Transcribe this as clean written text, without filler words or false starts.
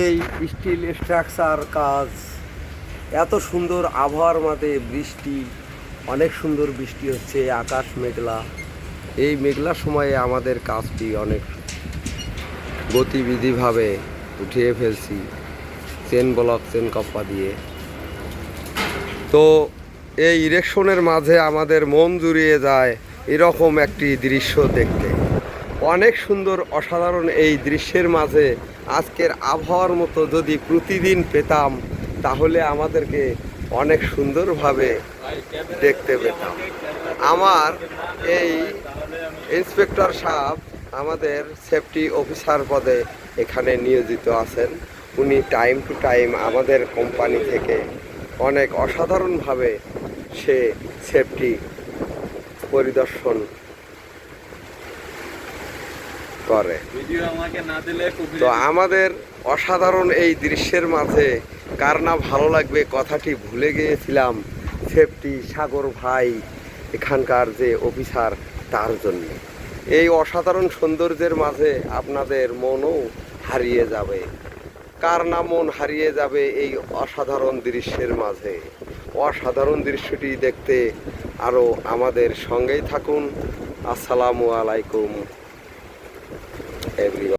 এই still structure কাজ, এত সুন্দর আবহাওয়ার মাঝে বৃষ্টি, অনেক সুন্দর বৃষ্টি হচ্ছে, আকাশ মেঘলা। এই মেঘলা সময়ে আমাদের কাজটি অনেক গতিবিধিভাবে উঠিয়ে ফেলছি চেন ব্লক চেন কপ্পা দিয়ে। তো এই ইরেকশনের মাঝে আমাদের মন জুড়িয়ে যায় এরকম একটি দৃশ্য দেখতে। অনেক সুন্দর অসাধারণ এই দৃশ্যের মাঝে আজকের আবহাওয়ার মতো যদি প্রতিদিন পেতাম তাহলে আমাদেরকে অনেক সুন্দরভাবে দেখতে পেতাম। আমার এই ইন্সপেক্টর সাহেব আমাদের সেফটি অফিসার পদে এখানে নিয়োজিত আছেন। উনি টাইম টু টাইম আমাদের কোম্পানি থেকে অনেক অসাধারণভাবে সে সেফটি পরিদর্শন করে। তো আমাদের অসাধারণ এই দৃশ্যের মাঝে কার না ভালো লাগবে কথাটি ভুলে গিয়েছিলাম সেফটি সাগর ভাই এখানকার যে অফিসার তার জন্য। এই অসাধারণ সৌন্দর্যের মাঝে আপনাদের মনও হারিয়ে যাবে। কার না মন হারিয়ে যাবে এই অসাধারণ দৃশ্যের মাঝে। অসাধারণ দৃশ্যটি দেখতে আরও আমাদের সঙ্গেই থাকুন। আসসালামু আলাইকুম এভরিওয়ান।